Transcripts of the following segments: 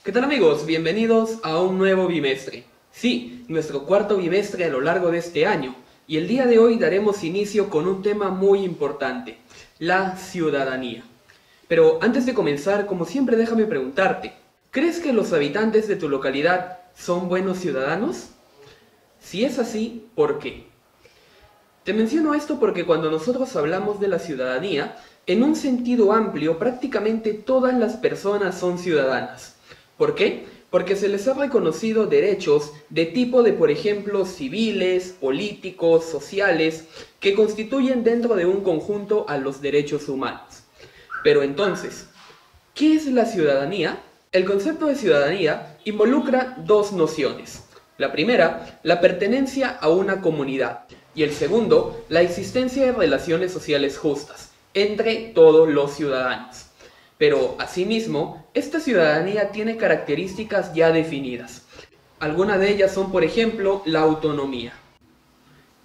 ¿Qué tal amigos? Bienvenidos a un nuevo bimestre. Sí, nuestro cuarto bimestre a lo largo de este año. Y el día de hoy daremos inicio con un tema muy importante, la ciudadanía. Pero antes de comenzar, como siempre déjame preguntarte, ¿crees que los habitantes de tu localidad son buenos ciudadanos? Si es así, ¿por qué? Te menciono esto porque cuando nosotros hablamos de la ciudadanía, en un sentido amplio, prácticamente todas las personas son ciudadanas. ¿Por qué? Porque se les ha reconocido derechos de tipo de, por ejemplo, civiles, políticos, sociales, que constituyen dentro de un conjunto a los derechos humanos. Pero entonces, ¿qué es la ciudadanía? El concepto de ciudadanía involucra dos nociones. La primera, la pertenencia a una comunidad, y el segundo, la existencia de relaciones sociales justas entre todos los ciudadanos. Pero, asimismo, esta ciudadanía tiene características ya definidas. Algunas de ellas son, por ejemplo, la autonomía.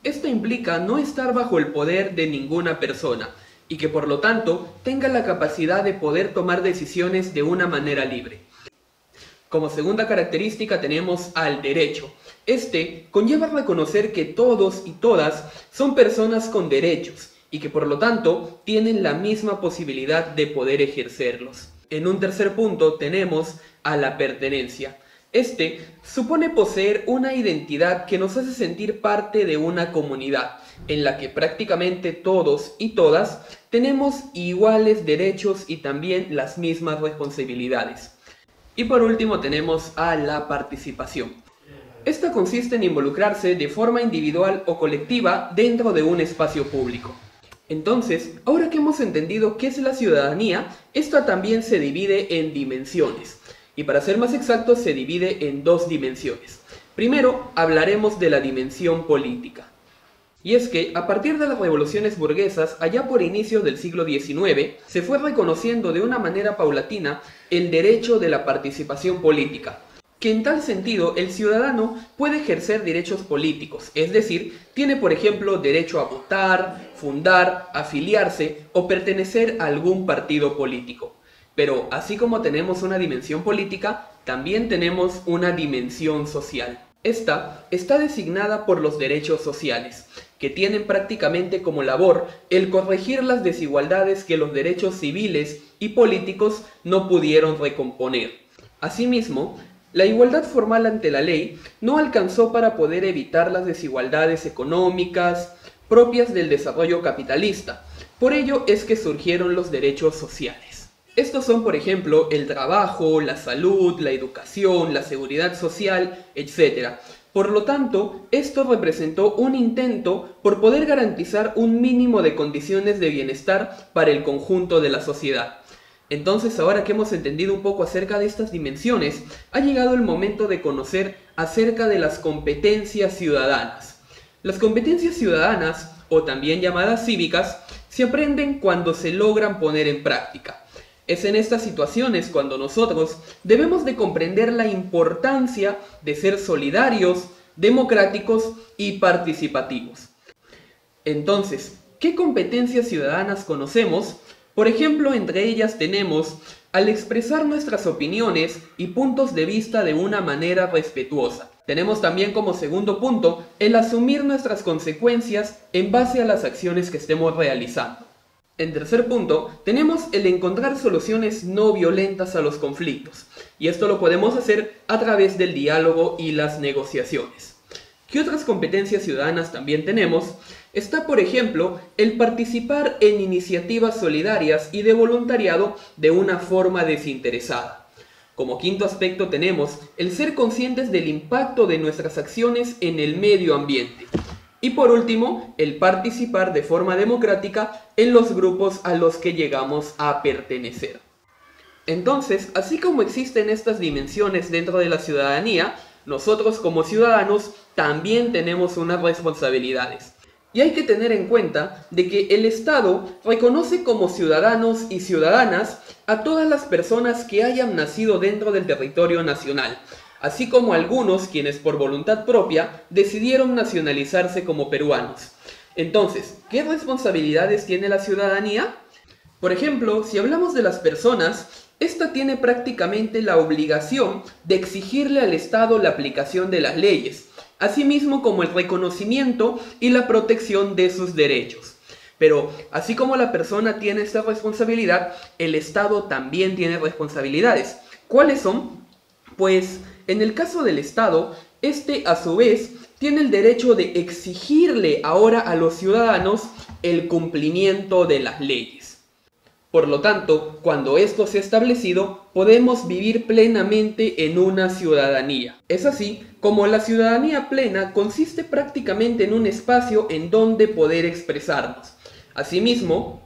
Esto implica no estar bajo el poder de ninguna persona, y que por lo tanto tenga la capacidad de poder tomar decisiones de una manera libre. Como segunda característica tenemos al derecho. Este conlleva reconocer que todos y todas son personas con derechos y que por lo tanto tienen la misma posibilidad de poder ejercerlos. En un tercer punto tenemos a la pertenencia. Este supone poseer una identidad que nos hace sentir parte de una comunidad, en la que prácticamente todos y todas tenemos iguales derechos y también las mismas responsabilidades. Y por último tenemos a la participación. Esta consiste en involucrarse de forma individual o colectiva dentro de un espacio público. Entonces, ahora que hemos entendido qué es la ciudadanía, esta también se divide en dimensiones. Y para ser más exactos, se divide en dos dimensiones. Primero, hablaremos de la dimensión política. Y es que, a partir de las revoluciones burguesas, allá por inicios del siglo XIX, se fue reconociendo de una manera paulatina el derecho de la participación política, que en tal sentido el ciudadano puede ejercer derechos políticos, es decir, tiene por ejemplo derecho a votar, fundar, afiliarse o pertenecer a algún partido político. Pero así como tenemos una dimensión política, también tenemos una dimensión social. Esta está designada por los derechos sociales, que tienen prácticamente como labor el corregir las desigualdades que los derechos civiles y políticos no pudieron recomponer. Asimismo, la igualdad formal ante la ley no alcanzó para poder evitar las desigualdades económicas propias del desarrollo capitalista. Por ello es que surgieron los derechos sociales. Estos son, por ejemplo, el trabajo, la salud, la educación, la seguridad social, etc. Por lo tanto, esto representó un intento por poder garantizar un mínimo de condiciones de bienestar para el conjunto de la sociedad. Entonces, ahora que hemos entendido un poco acerca de estas dimensiones, ha llegado el momento de conocer acerca de las competencias ciudadanas. Las competencias ciudadanas, o también llamadas cívicas, se aprenden cuando se logran poner en práctica. Es en estas situaciones cuando nosotros debemos de comprender la importancia de ser solidarios, democráticos y participativos. Entonces, ¿qué competencias ciudadanas conocemos? Por ejemplo, entre ellas tenemos al expresar nuestras opiniones y puntos de vista de una manera respetuosa. Tenemos también como segundo punto el asumir nuestras consecuencias en base a las acciones que estemos realizando. En tercer punto, tenemos el encontrar soluciones no violentas a los conflictos, y esto lo podemos hacer a través del diálogo y las negociaciones. ¿Qué otras competencias ciudadanas también tenemos? Está, por ejemplo, el participar en iniciativas solidarias y de voluntariado de una forma desinteresada. Como quinto aspecto tenemos el ser conscientes del impacto de nuestras acciones en el medio ambiente. Y por último, el participar de forma democrática en los grupos a los que llegamos a pertenecer. Entonces, así como existen estas dimensiones dentro de la ciudadanía, nosotros como ciudadanos también tenemos unas responsabilidades. Y hay que tener en cuenta de que el Estado reconoce como ciudadanos y ciudadanas a todas las personas que hayan nacido dentro del territorio nacional, así como algunos quienes por voluntad propia decidieron nacionalizarse como peruanos. Entonces, ¿qué responsabilidades tiene la ciudadanía? Por ejemplo, si hablamos de las personas Esta tiene prácticamente la obligación de exigirle al Estado la aplicación de las leyes, asimismo como el reconocimiento y la protección de sus derechos. Pero así como la persona tiene esta responsabilidad, el Estado también tiene responsabilidades. ¿Cuáles son? Pues en el caso del Estado, este a su vez tiene el derecho de exigirle ahora a los ciudadanos el cumplimiento de las leyes. Por lo tanto, cuando esto se ha establecido, podemos vivir plenamente en una ciudadanía. Es así como la ciudadanía plena consiste prácticamente en un espacio en donde poder expresarnos. Asimismo,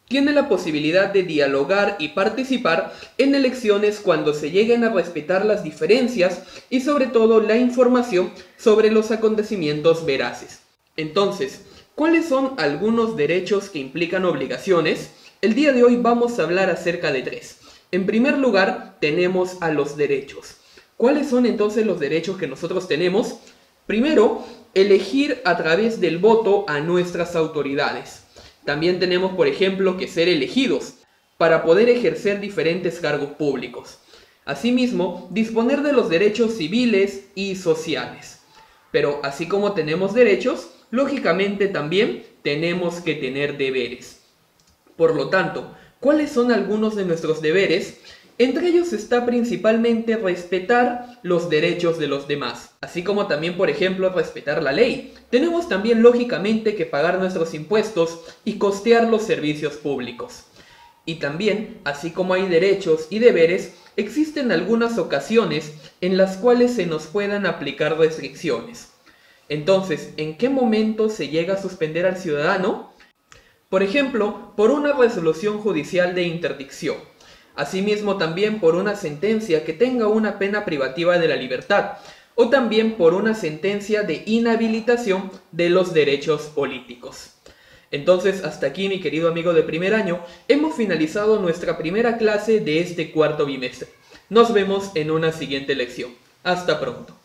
tiene la posibilidad de dialogar y participar en elecciones cuando se lleguen a respetar las diferencias y sobre todo la información sobre los acontecimientos veraces. Entonces, ¿cuáles son algunos derechos que implican obligaciones? El día de hoy vamos a hablar acerca de 3. En primer lugar, tenemos a los derechos. ¿Cuáles son entonces los derechos que nosotros tenemos? Primero, elegir a través del voto a nuestras autoridades. También tenemos, por ejemplo, que ser elegidos para poder ejercer diferentes cargos públicos. Asimismo, disponer de los derechos civiles y sociales. Pero así como tenemos derechos, lógicamente también tenemos que tener deberes. Por lo tanto, ¿cuáles son algunos de nuestros deberes? Entre ellos está principalmente respetar los derechos de los demás, así como también, por ejemplo, respetar la ley. Tenemos también, lógicamente, que pagar nuestros impuestos y costear los servicios públicos. Y también, así como hay derechos y deberes, existen algunas ocasiones en las cuales se nos puedan aplicar restricciones. Entonces, ¿en qué momento se llega a suspender al ciudadano? Por ejemplo, por una resolución judicial de interdicción. Asimismo también por una sentencia que tenga una pena privativa de la libertad, o también por una sentencia de inhabilitación de los derechos políticos. Entonces, hasta aquí, mi querido amigo de primer año, hemos finalizado nuestra primera clase de este cuarto bimestre. Nos vemos en una siguiente lección. Hasta pronto.